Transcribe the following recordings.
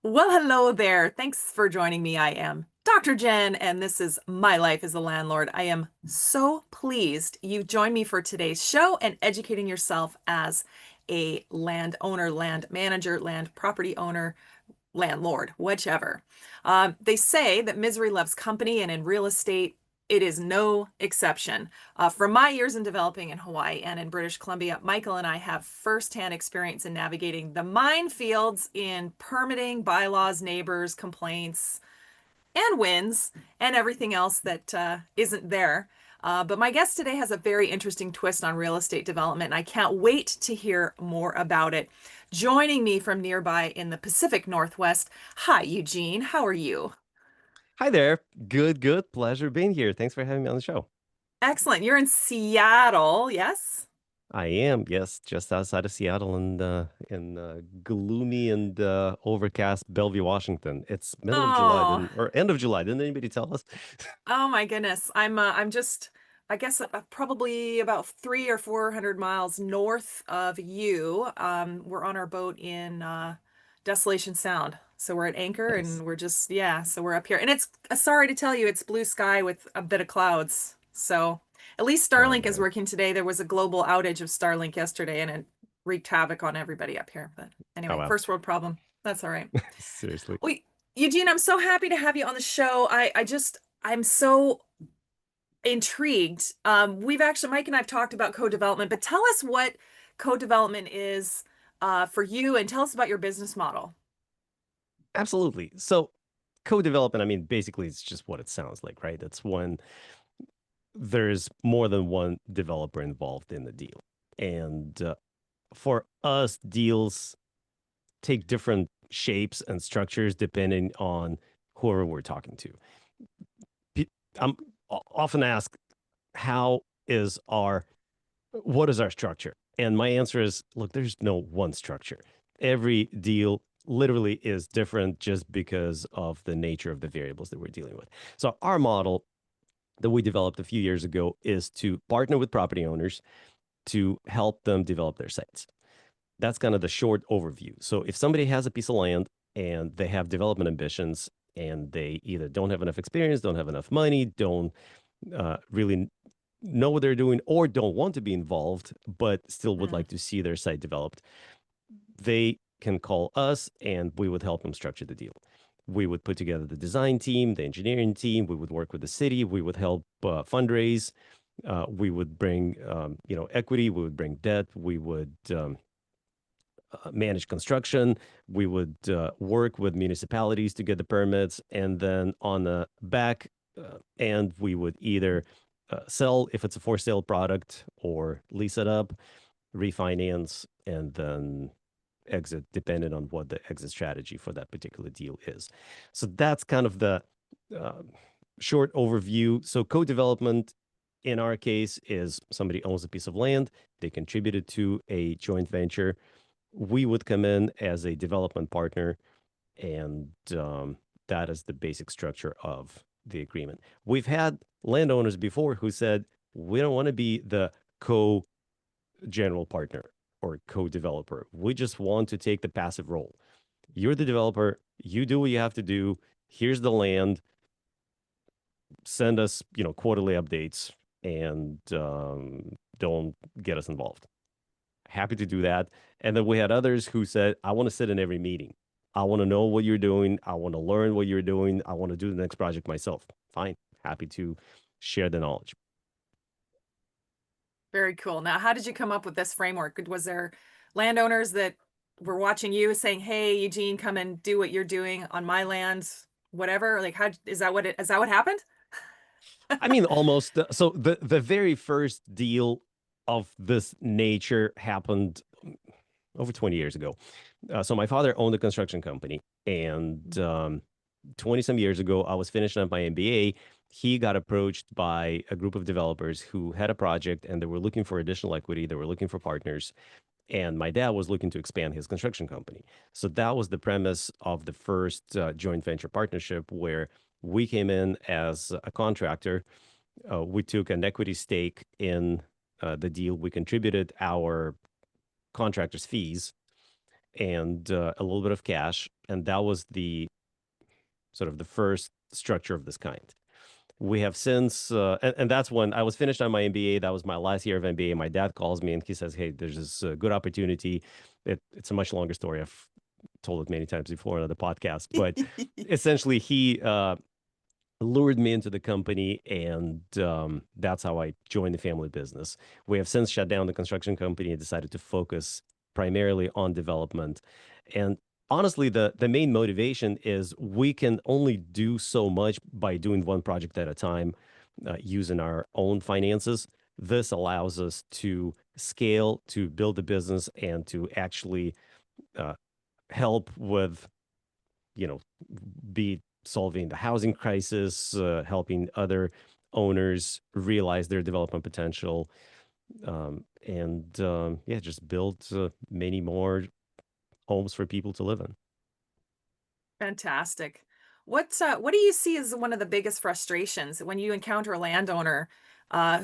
Well, hello there. Thanks for joining me. I am Dr. Jen, and this is My Life as a Landlord. I am so pleased you joined me for today's show and educating yourself as a landowner, land manager, land property owner, landlord, whichever. They say that misery loves company, and in real estate, it is no exception. From my years in developing in Hawaii and in British Columbia, Michael and I have firsthand experience in navigating the minefields in permitting, bylaws, neighbors, complaints, and wins, and everything else that isn't there. But my guest today has a very interesting twist on real estate development, and I can't wait to hear more about it. Joining me from nearby in the Pacific Northwest, hi, Eugene. How are you? Hi there. Good. Pleasure being here. Thanks for having me on the show. Excellent. You're in Seattle, yes? I am, yes, just outside of Seattle and in gloomy and overcast Bellevue, Washington. It's middle of July, Oh, didn't or end of July. Didn't anybody tell us? oh my goodness. I'm just I guess probably about 300 or 400 miles north of you. We're on our boat in Desolation Sound. So we're at anchor Nice. and we're just yeah, so we're up here. And it's sorry to tell you it's blue sky with a bit of clouds. So at least Oh Starlink is man. working today. There was a global outage of Starlink yesterday and it wreaked havoc on everybody up here. But Oh anyway, wow. first world problem. That's all right. Seriously. Well, Eugene, I'm so happy to have you on the show. I'm so intrigued. We've actually, Mike and I've talked about co-development, but tell us what co-development is for you and tell us about your business model. Absolutely. So co-development, I mean, basically it's just what it sounds like, right? It's when there's more than one developer involved in the deal. And for us, deals take different shapes and structures depending on whoever we're talking to. I'm often asked, how is our what is our structure? And my answer is, look, there's no one structure. Every deal literally is different just because of the nature of the variables that we're dealing with. So our model that we developed a few years ago is to partner with property owners to help them develop their sites. That's kind of the short overview. So if somebody has a piece of land and they have development ambitions and they either don't have enough experience, don't have enough money, don't really know what they're doing, or don't want to be involved, but still would Mm, like to see their site developed, they can call us and we would help them structure the deal. We would put together the design team, the engineering team. We would work with the city. We would help fundraise. We would bring, equity. We would bring debt. We would manage construction. We would work with municipalities to get the permits. And then on the back end, we would either sell if it's a for sale product or lease it up, refinance, and then exit, depending on what the exit strategy for that particular deal is. So that's kind of the uh, short overview. So co development in our case is somebody owns a piece of land, they contributed to a joint venture. We would come in as a development partner, and that is the basic structure of the agreement. We've had landowners before who said, we don't want to be the co general partner or co developer. We just want to take the passive role. You're the developer, you do what you have to do. Here's the land, send us, quarterly updates, and don't get us involved. Happy to do that. And then we had others who said, I want to sit in every meeting. I want to know what you're doing. I want to learn what you're doing. I want to do the next project myself. Fine. Happy to share the knowledge. very cool. Now, how did you come up with this framework? Was there landowners that were watching you saying, "Hey, Eugene, come and do what you're doing on my land," whatever? Like, how is that what happened? I mean, almost. So the very first deal of this nature happened over 20 years ago. So my father owned a construction company, and 20 some years ago, I was finishing up my MBA. He got approached by a group of developers who had a project and they were looking for additional equity. They were looking for partners. And my dad was looking to expand his construction company. So that was the premise of the first joint venture partnership, where we came in as a contractor. We took an equity stake in the deal. We contributed our contractors' fees, and a little bit of cash. And that was the sort of the first structure of this kind. We have since, and that's when I was finished on my MBA. That was my last year of MBA. My dad calls me and he says, "Hey, there's this good opportunity." It's a much longer story. I've told it many times before on the podcast, but essentially, he lured me into the company, and that's how I joined the family business. We have since shut down the construction company and decided to focus primarily on development. And honestly, the main motivation is we can only do so much by doing one project at a time, using our own finances. This allows us to scale, to build a business, and to actually uh, help with, you know, be solving the housing crisis, helping other owners realize their development potential, and yeah, just build many more homes for people to live in. Fantastic. What do you see as one of the biggest frustrations when you encounter a landowner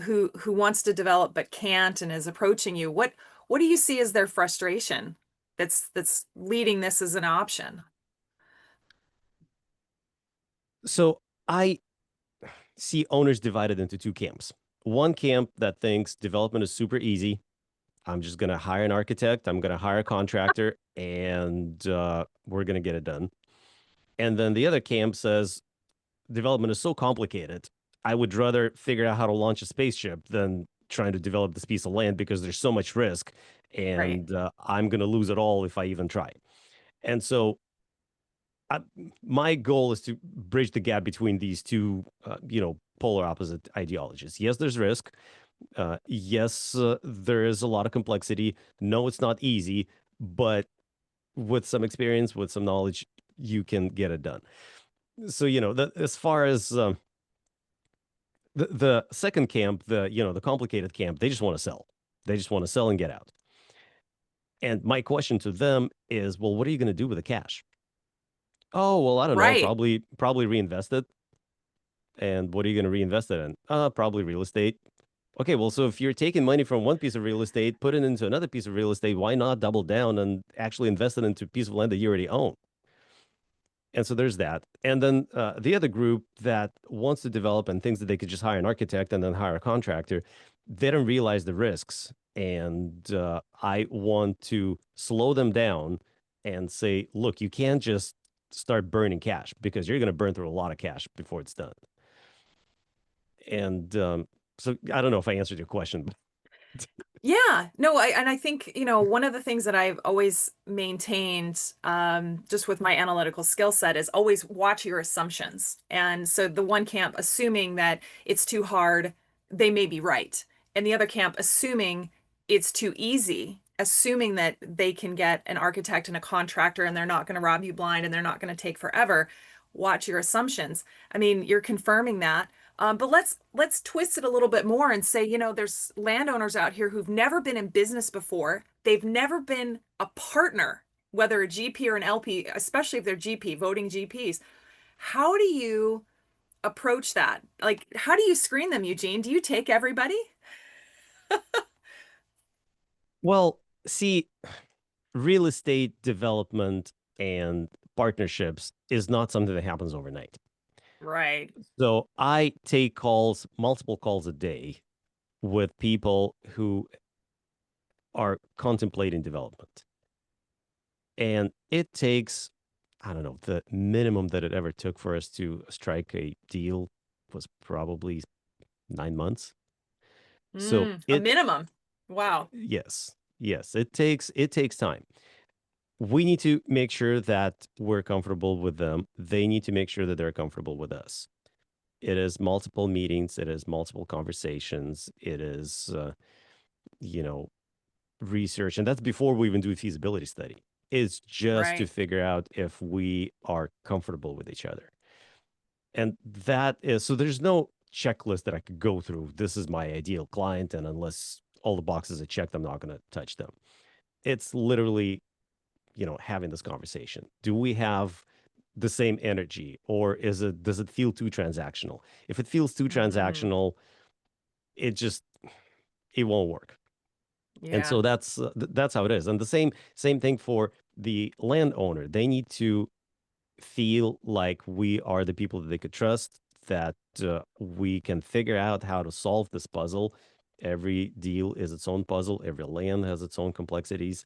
who wants to develop but can't and is approaching you? What do you see as their frustration that's leading this as an option? So I see owners divided into two camps. One camp that thinks development is super easy. I'm just going to hire an architect, I'm going to hire a contractor, and we're going to get it done. And then the other camp says development is so complicated. I would rather figure out how to launch a spaceship than trying to develop this piece of land because there's so much risk, Right. and I'm going to lose it all if I even try. And so I, my goal is to bridge the gap between these two, polar opposite ideologies. Yes, there's risk. Yes, there is a lot of complexity. No, it's not easy, but with some experience, with some knowledge, you can get it done. So, as far as the second camp, the complicated camp, they just want to sell. They just want to sell and get out. And my question to them is, well, what are you going to do with the cash? Oh, well, I don't know. Right. Probably reinvest it. And what are you going to reinvest it in? Probably real estate. Okay, well, so if you're taking money from one piece of real estate, put it into another piece of real estate, why not double down and actually invest it into a piece of land that you already own? And so there's that. And then the other group that wants to develop and thinks that they could just hire an architect and then hire a contractor, they don't realize the risks. And I want to slow them down and say, look, you can't just start burning cash because you're going to burn through a lot of cash before it's done. And so I don't know if I answered your question, but Yeah, no, I think, one of the things that I've always maintained, just with my analytical skill set is always watch your assumptions. And so the one camp assuming that it's too hard, they may be right. And the other camp assuming it's too easy, assuming that they can get an architect and a contractor and they're not going to rob you blind and they're not going to take forever. Watch your assumptions. I mean, you're confirming that. But let's twist it a little bit more and say, there's landowners out here who've never been in business before. They've never been a partner, whether a GP or an LP, especially if they're GP, voting GPs. How do you approach that? Like, how do you screen them, Eugene? Do you take everybody? well, see, real estate development and partnerships is not something that happens overnight. Right. So I take calls, multiple calls a day with people who are contemplating development. And it takes, I don't know, the minimum that it ever took for us to strike a deal was probably 9 months. So A minimum. Wow. yes, yes, it takes time. We need to make sure that we're comfortable with them. They need to make sure that they're comfortable with us. It is multiple meetings. It is multiple conversations. It is, you know, research. And that's before we even do a feasibility study. It's just to Right. figure out if we are comfortable with each other. And that is, so there's no checklist that I could go through. This is my ideal client. And unless all the boxes are checked, I'm not going to touch them. It's literally, having this conversation. Do we have the same energy, or does it feel too transactional? If it feels too Hmm. transactional, it just it won't work. And Yeah. so that's how it is. And the same thing for the landowner, they need to feel like we are the people that they could trust, that we can figure out how to solve this puzzle. Every deal is its own puzzle, every land has its own complexities.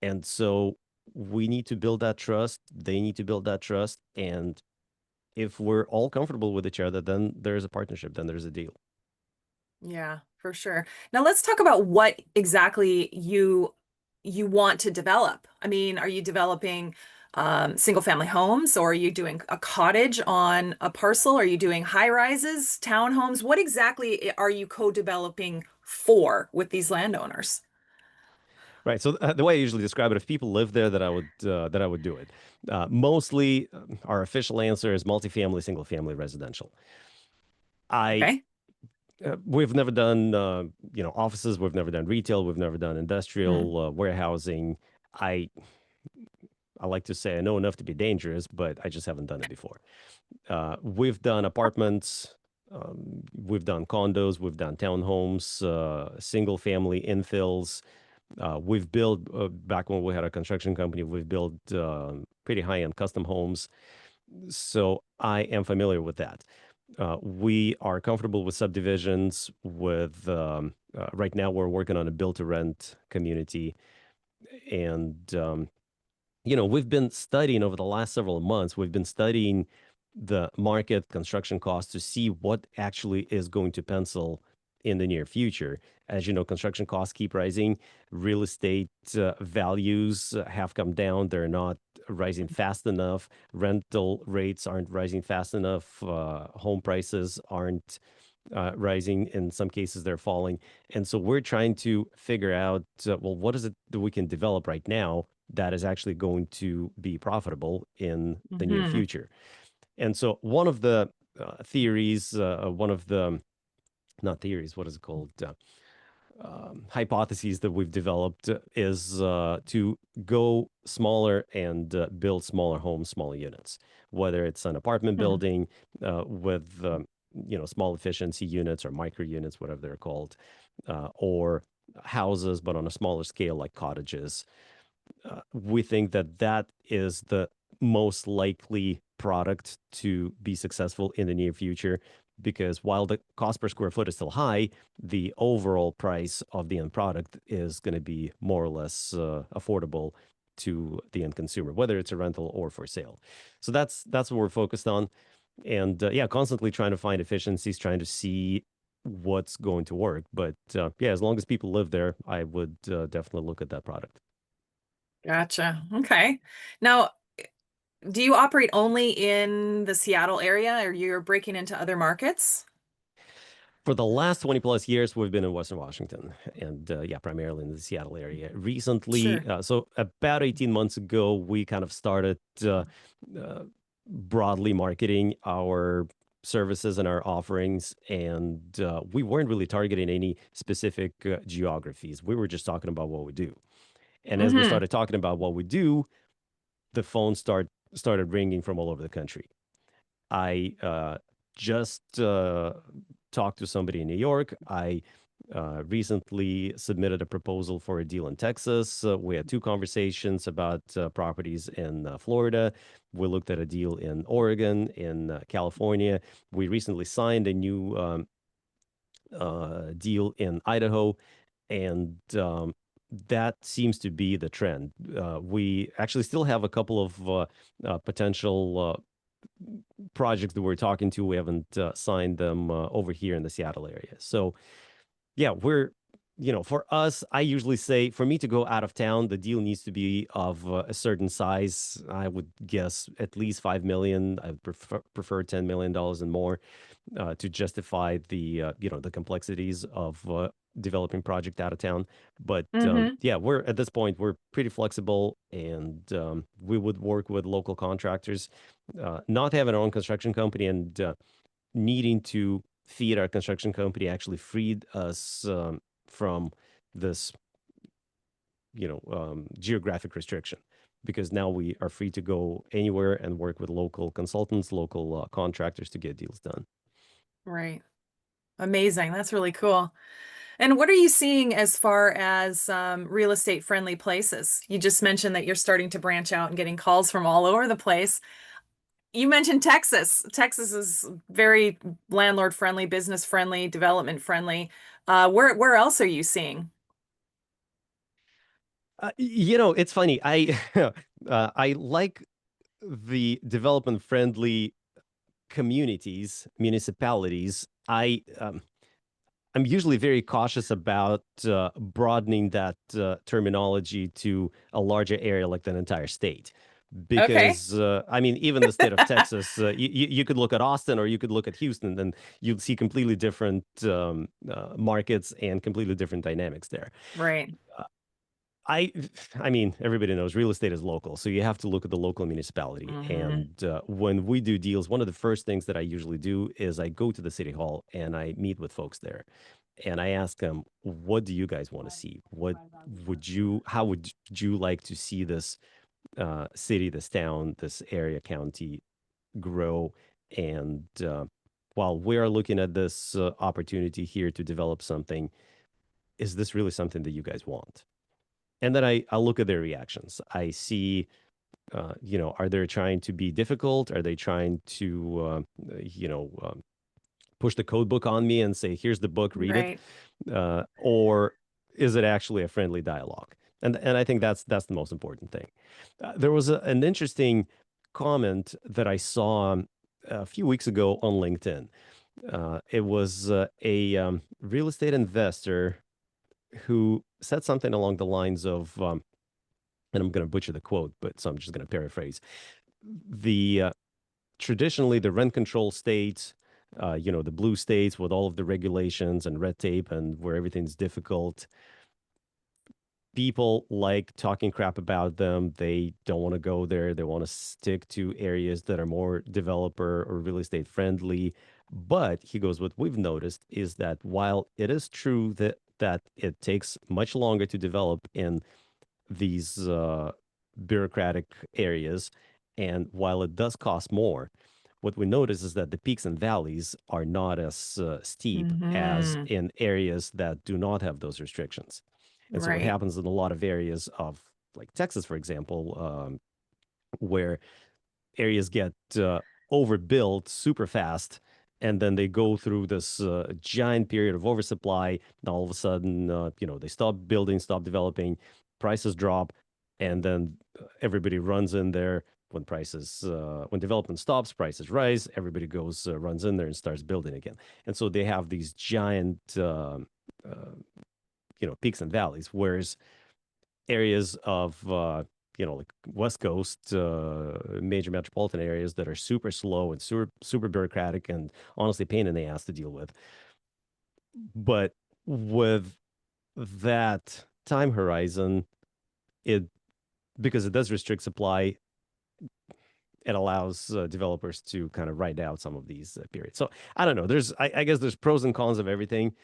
And so we need to build that trust. They need to build that trust. And if we're all comfortable with each other, then there's a partnership, then there's a deal. Yeah, for sure. Now let's talk about what exactly you want to develop. I mean, are you developing single family homes, or are you doing a cottage on a parcel? Are you doing high rises, townhomes? What exactly are you co-developing for with these landowners? Right. So the way I usually describe it, if people live there, that I would do it. Mostly, our official answer is multifamily, single family, residential. I Okay. We've never done offices. We've never done retail. We've never done Mm, industrial warehousing. I I like to say I know enough to be dangerous, but I just haven't done it before. We've done apartments. We've done condos. We've done townhomes, single family infills. We've built, back when we had a construction company, we've built pretty high end custom homes. So I am familiar with that. We are comfortable with subdivisions. Right now, we're working on a build to rent community. And we've been studying over the last several months, we've been studying the market construction costs to see what actually is going to pencil in the near future. As you know, construction costs keep rising. Real estate values have come down. They're not rising fast enough. Rental rates aren't rising fast enough. Home prices aren't rising. In some cases, they're falling. And so we're trying to figure out, well, what is it that we can develop right now that is actually going to be profitable in the near hmm future? And so one of the theories, one of the, not theories, what is it called? Hypotheses that we've developed is to go smaller and build smaller homes, smaller units, whether it's an apartment building with small efficiency units or micro units, whatever they're called, or houses but on a smaller scale like cottages. We think that that is the most likely product to be successful in the near future, because while the cost per square foot is still high, the overall price of the end product is going to be more or less affordable to the end consumer, whether it's a rental or for sale. So that's what we're focused on. And yeah, constantly trying to find efficiencies, trying to see what's going to work. But yeah, as long as people live there, I would definitely look at that product. Gotcha. Okay. Now, do you operate only in the Seattle area, or you're breaking into other markets? For the last 20 plus years, we've been in Western Washington and yeah, primarily in the Seattle area. Recently, Sure. so about 18 months ago, we kind of started uh, broadly marketing our services and our offerings. And we weren't really targeting any specific geographies. We were just talking about what we do. And as we hmm started talking about what we do, the phone started ringing from all over the country. I just talked to somebody in New York. I recently submitted a proposal for a deal in Texas. We had two conversations about properties in Florida. We looked at a deal in Oregon, in California. We recently signed a new deal in Idaho, and that seems to be the trend. We actually still have a couple of potential projects that we're talking to. We haven't signed them over here in the Seattle area. So yeah, for us, I usually say for me to go out of town, the deal needs to be of a certain size. I would guess at least 5 million. I would prefer $10 million and more to justify the complexities of developing project out of town. But hmm yeah, we're at this point we're pretty flexible, and we would work with local contractors. Not having our own construction company and needing to feed our construction company actually freed us from this geographic restriction, because now we are free to go anywhere and work with local consultants, local contractors to get deals done. Right. Amazing. That's really cool. And what are you seeing as far as real estate friendly places? You just mentioned that you're starting to branch out and getting calls from all over the place. You mentioned Texas. Texas is very landlord friendly, business friendly, development friendly. Where else are you seeing? It's funny. I like the development friendly communities, municipalities. I'm usually very cautious about broadening that terminology to a larger area like an entire state. Okay, Because, I mean, even the state of Texas, you could look at Austin or you could look at Houston, and you'd see completely different markets and completely different dynamics there. right. I I mean, everybody knows real estate is local, so you have to look at the local municipality. Hmm. And when we do deals, one of the first things that I usually do is I go to the city hall and I meet with folks there, and I ask them, "What do you guys want to see? How would you like to see this city, this town, this area, county grow?" And while we are looking at this opportunity here to develop something, is this really something that you guys want? And then I look at their reactions. I see, are they trying to be difficult? Are they trying to, push the code book on me and say, "Here's the book, read it," Right. or is it actually a friendly dialogue? And I think that's the most important thing. There was an interesting comment that I saw a few weeks ago on LinkedIn. It was a real estate investor who said something along the lines of, and I'm going to butcher the quote, but so I'm just going to paraphrase. The Traditionally, the rent control states, the blue states with all of the regulations and red tape and where everything's difficult, people like talking crap about them. They don't want to go there. They want to stick to areas that are more developer or real estate friendly. But he goes, what we've noticed is that while it is true that it takes much longer to develop in these bureaucratic areas. And while it does cost more, what we notice is that the peaks and valleys are not as steep as Hmm. in areas that do not have those restrictions. And so, what Right. happens in a lot of areas of like Texas, for example, where areas get overbuilt super fast, and then they go through this giant period of oversupply. And all of a sudden, they stop building, stop developing, prices drop, and then everybody runs in there. When development stops, prices rise. Everybody runs in there and starts building again. And so they have these giant, uh, peaks and valleys. Whereas areas of like West Coast, major metropolitan areas that are super slow and super bureaucratic and honestly pain in the ass to deal with. But with that time horizon, it because it does restrict supply, it allows developers to kind of ride out some of these periods. So I don't know. I guess there's pros and cons of everything.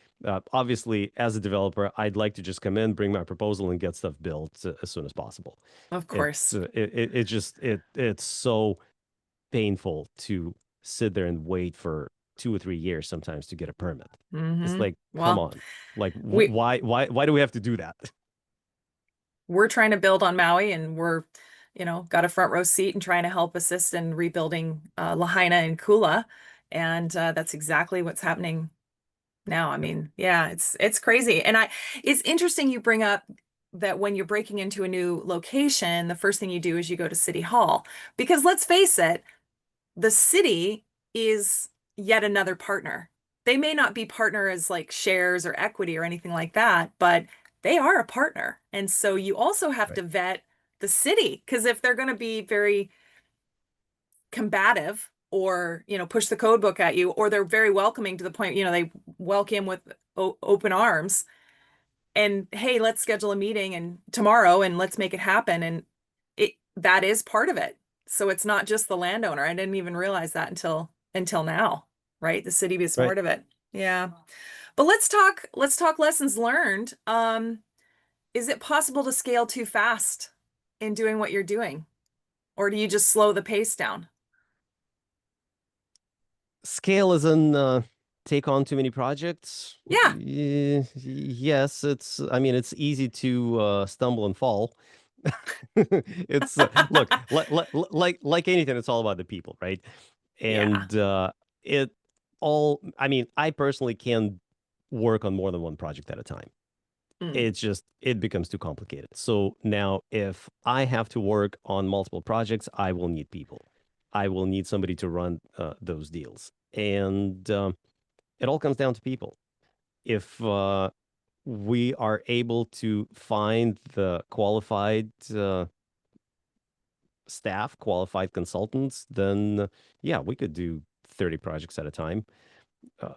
Obviously, as a developer, I'd like to just come in, bring my proposal, and get stuff built as soon as possible. Of course. It's so painful to sit there and wait for 2 or 3 years sometimes to get a permit. It's Hmm. like, come Well, on, like we why do we have to do that? we're trying to build on Maui, and got a front row seat and trying to help assist in rebuilding Lahaina and Kula, and that's exactly what's happening now. I mean, yeah, it's crazy, and it's interesting you bring up that when you're breaking into a new location, the first thing you do is you go to City Hall, because let's face it, the city is yet another partner. They may not be partner as like shares or equity or anything like that, but they are a partner. And so you also have Right. to vet the city, because if they're going to be very combative or, push the code book at you, or they're very welcoming to the point, they welcome with open arms and, hey, let's schedule a meeting and tomorrow and let's make it happen. And that is part of it. So it's not just the landowner. I didn't even realize that until now, right? The city is Right. part of it. Yeah. But let's talk lessons learned. Is it possible to scale too fast in doing what you're doing? Or do you just slow the pace down? Scale is an take on too many projects? Yeah. Yes, I mean, it's easy to stumble and fall. It's look, like anything, it's all about the people, right? Yeah. And it all, I mean, I personally can work on more than one project at a time. Mm. It's just it becomes too complicated. So now if I have to work on multiple projects, I will need people. I will need somebody to run those deals. And it all comes down to people. If we are able to find the qualified staff, qualified consultants, then yeah, we could do 30 projects at a time.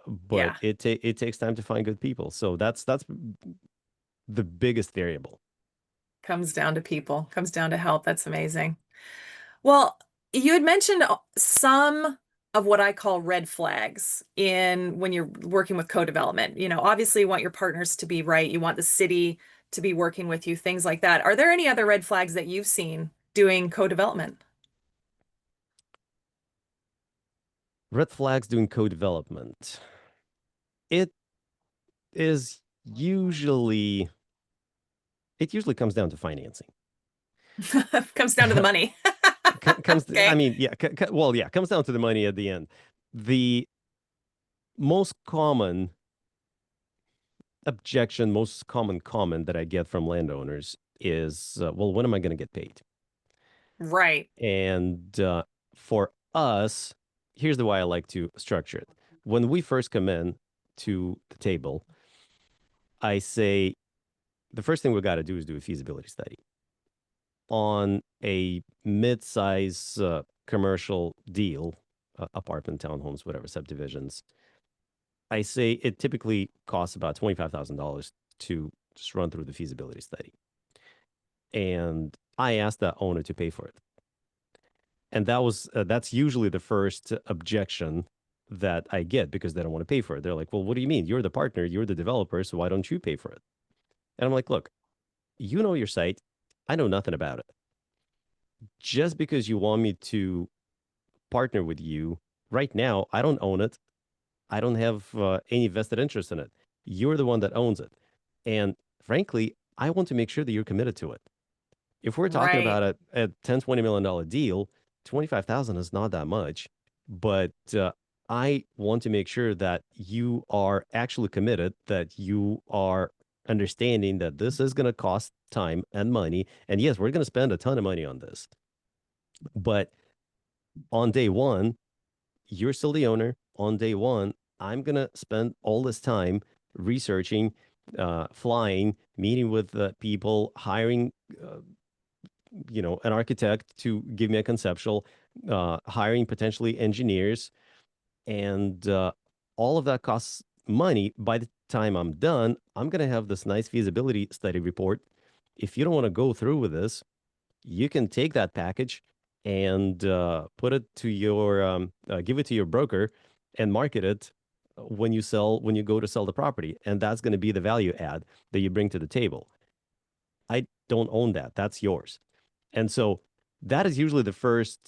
But Yeah. it takes time to find good people. So that's the biggest variable. Comes down to people, comes down to help. That's amazing. Well, you had mentioned some of what I call red flags in when you're working with co-development. Obviously you want your partners to be right. You want the city to be working with you, things like that. Are there any other red flags that you've seen doing co-development? Red flags doing co-development. It is usually it usually comes down to financing. Comes down to the money. I Okay. mean, yeah, well, yeah, comes down to the money at the end. The most common objection, most common comment that I get from landowners is, well, when am I going to get paid? Right. And for us, here's the way I like to structure it. When we first come in to the table, I say the first thing we got to do is do a feasibility study on a mid-size commercial deal, apartment, townhomes, whatever, subdivisions. I say it typically costs about $25,000 to just run through the feasibility study. And I asked that owner to pay for it. And that's usually the first objection that I get because they don't want to pay for it. They're like, well, what do you mean? You're the partner, you're the developer, so why don't you pay for it? And I'm like, look, you know your site. I know nothing about it. Just because you want me to partner with you right now, I don't own it. I don't have any vested interest in it. You're the one that owns it. And frankly, I want to make sure that you're committed to it. If we're talking Right. about a 10, $20 million deal, 25,000 is not that much, but I want to make sure that you are actually committed, that you are understanding that this is going to cost time and money. And yes, we're going to spend a ton of money on this. But on day one, you're still the owner. On day one, I'm going to spend all this time researching, flying, meeting with people, hiring an architect to give me a conceptual, hiring potentially engineers, and all of that costs money. By the time I'm done, I'm going to have this nice feasibility study report. If you don't want to go through with this, you can take that package and put it to your give it to your broker and market it when you go to sell the property, and that's going to be the value add that you bring to the table. I don't own that. That's yours. And so that is usually the first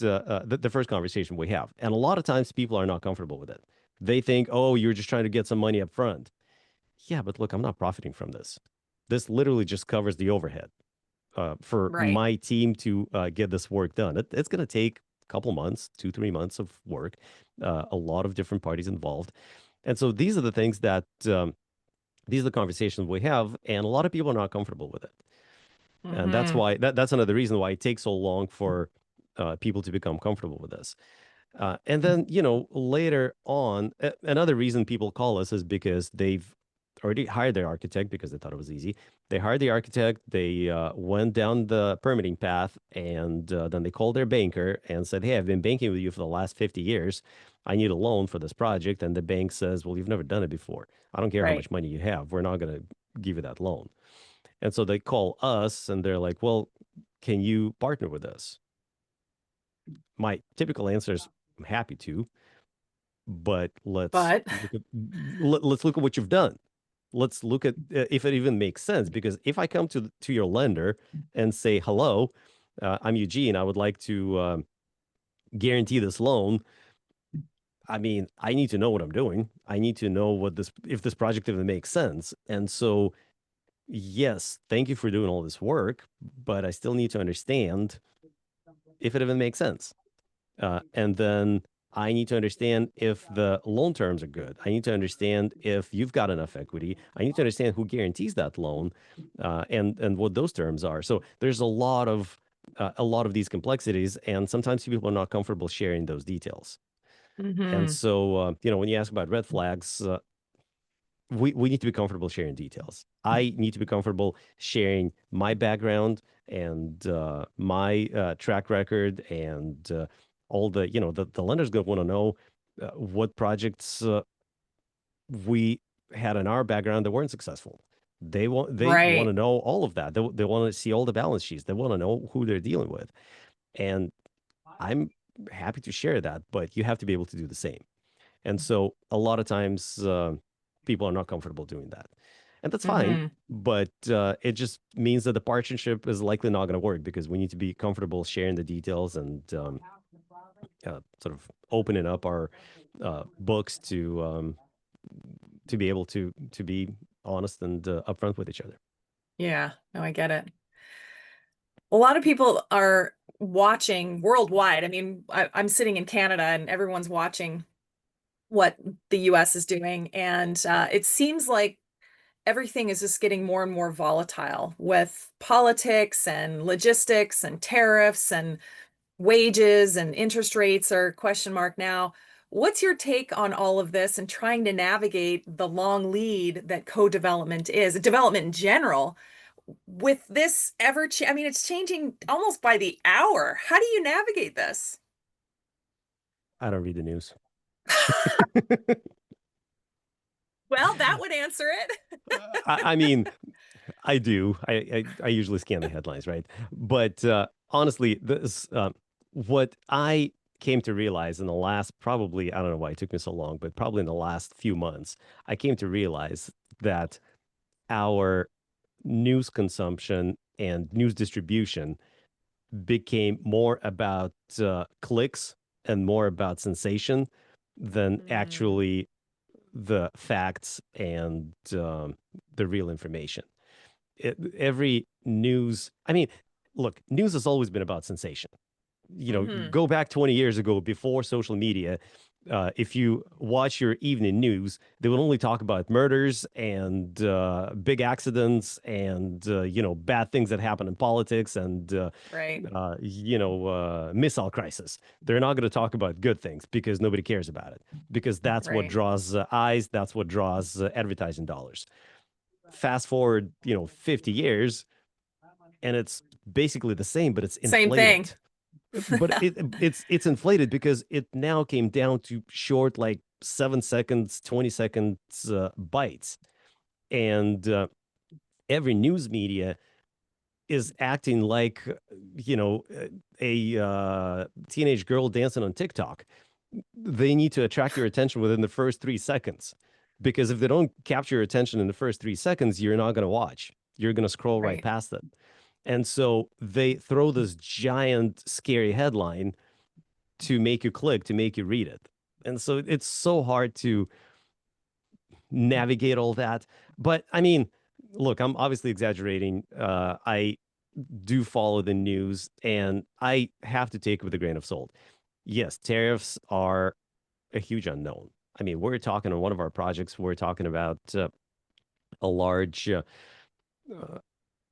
conversation we have. And a lot of times people are not comfortable with it. They think, oh, you're just trying to get some money up front. Yeah, but look, I'm not profiting from this. This literally just covers the overhead for Right. my team to get this work done. It's going to take a couple months, 2, 3 months of work, a lot of different parties involved. And so these are the things that these are the conversations we have, and a lot of people are not comfortable with it. And that's Hmm. why that's another reason why it takes so long for people to become comfortable with this. And then, later on, another reason people call us is because they've already hired their architect because they thought it was easy. They hired the architect, they went down the permitting path, and then they called their banker and said, hey, I've been banking with you for the last 50 years. I need a loan for this project. And the bank says, well, you've never done it before. I don't care how Right. much money you have. We're not going to give you that loan. And so they call us and they're like, well, can you partner with us? My typical answer is, I'm happy to, but But let's look at what you've done. Let's look at if it even makes sense. Because if I come to your lender and say, hello, I'm Eugene, I would like to guarantee this loan. I mean, I need to know what I'm doing. I need to know what this if this project even makes sense. And so, yes, thank you for doing all this work, but I still need to understand if it even makes sense. And then I need to understand if the loan terms are good. I need to understand if you've got enough equity. I need to understand who guarantees that loan, and what those terms are. So there's a lot of these complexities, and sometimes people are not comfortable sharing those details. And Hmm. so, when you ask about red flags, we need to be comfortable sharing details. I need to be comfortable sharing my background and my track record and all the lender's going to want to know what projects we had in our background that weren't successful. They want to Right. know all of that. They want to see all the balance sheets. They want to know who they're dealing with. And I'm happy to share that, but you have to be able to do the same. And so a lot of times people are not comfortable doing that. And that's fine. Hmm. But it just means that the partnership is likely not going to work because we need to be comfortable sharing the details and sort of opening up our books to be able to be honest and upfront with each other. Yeah, no, I get it. A lot of people are watching worldwide. I mean, I'm sitting in Canada and everyone's watching what the US is doing. And it seems like everything is just getting more and more volatile with politics and logistics and tariffs and wages and interest rates are question mark now. What's your take on all of this and trying to navigate the long lead that co-development is, development in general, with this I mean, it's changing almost by the hour. How do you navigate this? I don't read the news. Well, that would answer it. I mean, I do. I usually scan the headlines, right? But honestly, this what I came to realize in the last probably I don't know why it took me so long, but probably in the last few months, I came to realize that our news consumption and news distribution became more about clicks and more about sensation than Mm, actually the facts and the real information. Every news, I mean, look, news has always been about sensation. hmm. Go back 20 years ago before social media. If you watch your evening news, they would only talk about murders and big accidents and bad things that happen in politics and Right, missile crisis. They're not going to talk about good things because nobody cares about it because that's what right. draws eyes, that's what draws advertising dollars. Fast forward, 50 years, and it's basically the same, but it's Same thing. inflated. But it's inflated because it now came down to short, like 7 seconds, 20 seconds bites, and every news media is acting like a teenage girl dancing on TikTok. They need to attract your attention within the first 3 seconds, because if they don't capture your attention in the first 3 seconds, you're not going to watch. You're going to scroll right Right. past it. And so they throw this giant, scary headline to make you click, to make you read it. And so it's so hard to navigate all that. But I mean, look, I'm obviously exaggerating. I do follow the news and I have to take it with a grain of salt. Yes, tariffs are a huge unknown. I mean, we're talking on one of our projects, we're talking about a large uh,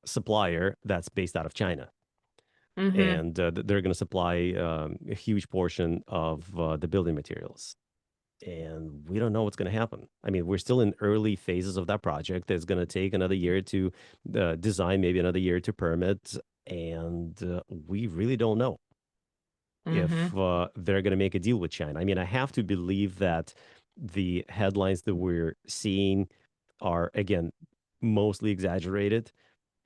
supplier that's based out of China. Hmm. And they're going to supply a huge portion of the building materials. And we don't know what's going to happen. I mean, we're still in early phases of that project. It's going to take another year to design, maybe another year to permit. And we really don't know if Hmm. they're going to make a deal with China. I mean, I have to believe that the headlines that we're seeing are, again, mostly exaggerated,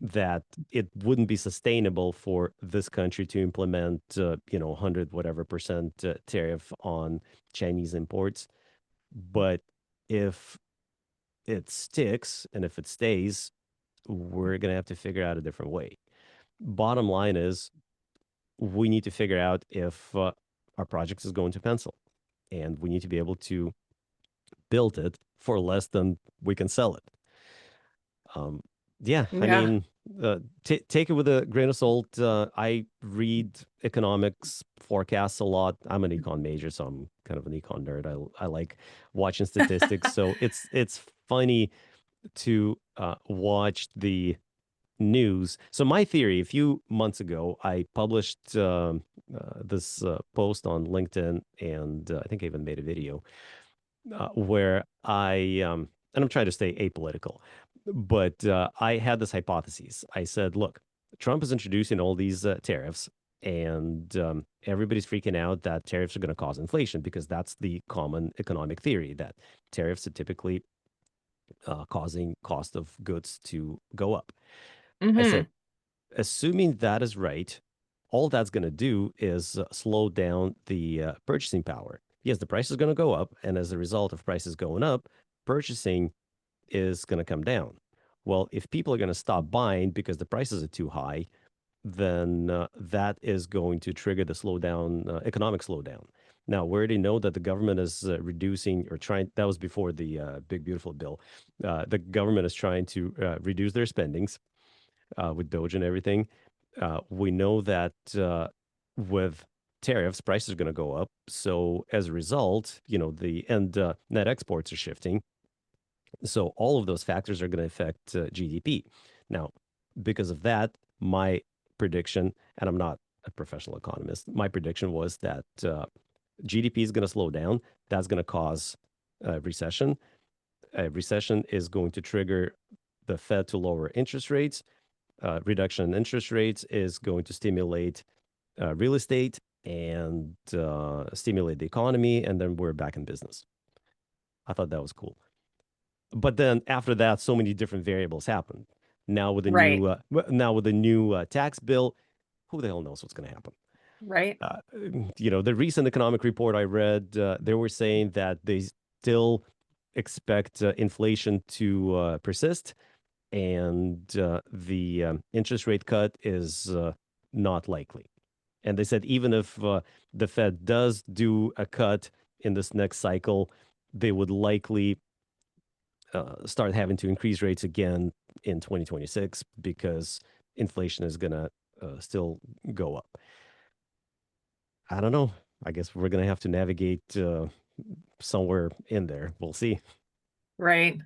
that it wouldn't be sustainable for this country to implement, 100 whatever percent tariff on Chinese imports. But if it sticks and if it stays, we're going to have to figure out a different way. Bottom line is we need to figure out if our project is going to pencil. and we need to be able to build it for less than we can sell it. Um, yeah, I Yeah. mean, take it with a grain of salt. I read economics forecasts a lot. I'm an econ major, so I'm kind of an econ nerd. I like watching statistics. So it's funny to watch the news. So my theory, a few months ago, I published this post on LinkedIn, and I think I even made a video where and I'm trying to stay apolitical, but I had this hypothesis. I said, look, Trump is introducing all these tariffs, and everybody's freaking out that tariffs are going to cause inflation because that's the common economic theory that tariffs are typically causing cost of goods to go up. I Hmm. said, assuming that is right, all that's going to do is slow down the purchasing power. Yes, the price is going to go up. And as a result of prices going up, purchasing is going to come down. Well, if people are going to stop buying because the prices are too high, then that is going to trigger the slowdown, economic slowdown. Now, we already know that the government is reducing or trying, that was before the big, beautiful bill. The government is trying to reduce their spendings with Doge and everything. We know that with tariffs, prices are going to go up. So as a result, the and net exports are shifting. So all of those factors are going to affect GDP. Now, because of that, my prediction, and I'm not a professional economist, my prediction was that GDP is going to slow down. That's going to cause a recession. A recession is going to trigger the Fed to lower interest rates. Reduction in interest rates is going to stimulate real estate and stimulate the economy, and then we're back in business. I thought that was cool. But then after that, so many different variables happened. Right. Now with the new tax bill, who the hell knows what's going to happen? Right. Uh, the recent economic report I read, they were saying that they still expect inflation to persist, and the interest rate cut is not likely. And they said even if the Fed does do a cut in this next cycle, they would likely start having to increase rates again in 2026 because inflation is going to still go up. I don't know. I guess we're going to have to navigate somewhere in there. We'll see. Right.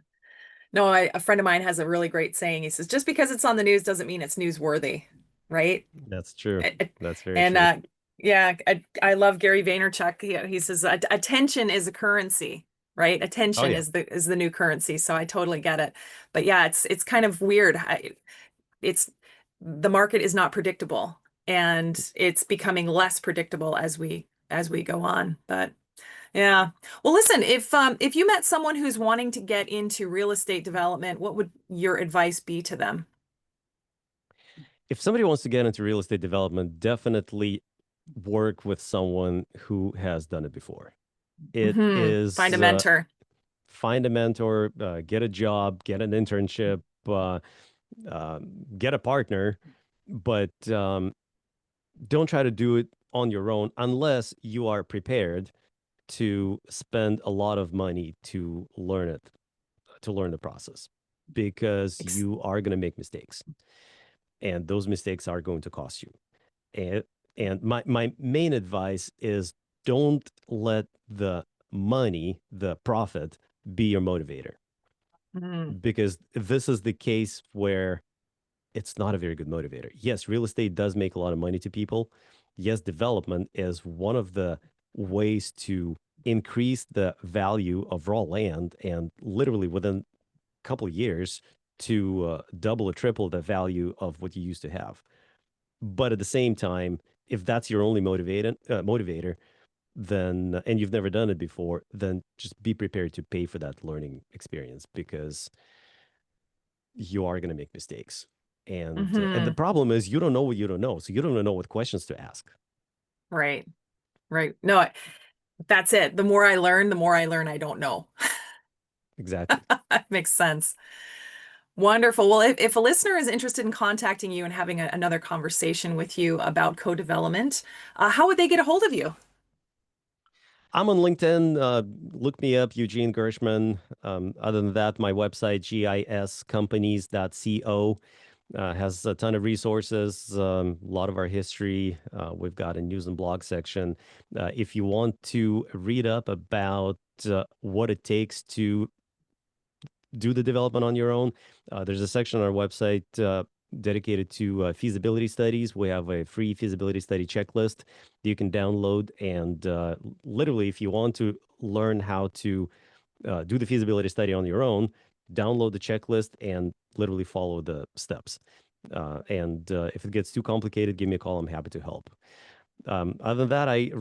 No, a friend of mine has a really great saying. He says, just because it's on the news doesn't mean it's newsworthy. Right. That's true. That's very And true. yeah, I love Gary Vaynerchuk. He says attention is a currency, right? Oh, Attention yeah. is the new currency. So I totally get it. But yeah, it's kind of weird. It's the market is not predictable, and it's becoming less predictable as we go on. But yeah. Well, listen, if you met someone who's wanting to get into real estate development, what would your advice be to them? If somebody wants to get into real estate development, definitely work with someone who has done it before. It Find a is mentor. find a mentor, get a job, get an internship, get a partner, but don't try to do it on your own unless you are prepared to spend a lot of money to learn it, to learn the process, because Ex- you are going to make mistakes, and those mistakes are going to cost you. And my main advice is don't let the money, the profit, be your motivator, Mhm. because this is the case where it's not a very good motivator. Yes, real estate does make a lot of money to people. Yes, development is one of the ways to increase the value of raw land, and literally within a couple of years to double or triple the value of what you used to have. But at the same time, if that's your only motivator, then and you've never done it before, then just be prepared to pay for that learning experience because you are going to make mistakes. And the Hmm. problem is you don't know what you don't know, so you don't know what questions to ask. Right. Right. No, that's it. The more I learn I don't know. Exactly. Makes sense. Wonderful. Well, if a listener is interested in contacting you and having another conversation with you about co-development, how would they get a hold of you? I'm on LinkedIn. Look me up, Eugene Gershman. Other than that, my website, giscompanies.co, has a ton of resources, a lot of our history. We've got a news and blog section. If you want to read up about what it takes to do the development on your own, there's a section on our website dedicated to feasibility studies. We have a free feasibility study checklist you can download. And literally, if you want to learn how to do the feasibility study on your own, download the checklist and literally follow the steps. And if it gets too complicated, give me a call. I'm happy to help. Other than that, I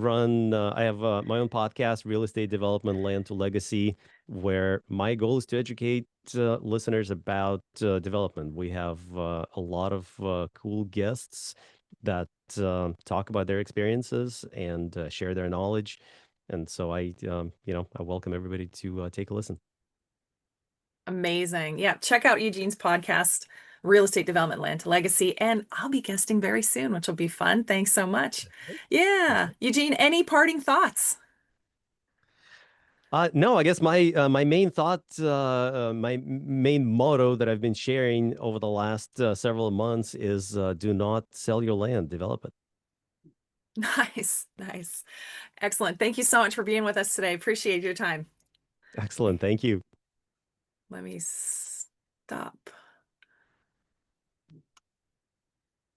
have my own podcast, Real Estate Development Land to Legacy, where my goal is to educate listeners about development. We have a lot of cool guests that talk about their experiences and share their knowledge. And so I welcome everybody to take a listen. Amazing. Yeah, check out Eugene's podcast, Real Estate Development Land to Legacy, and I'll be guesting very soon, which will be fun. Thanks so much. Yeah. Eugene, any parting thoughts? No, I guess my main thought, main motto that I've been sharing over the last several months is do not sell your land, develop it. Nice, nice. Excellent. Thank you so much for being with us today. Appreciate your time. Excellent. Thank you. Let me stop.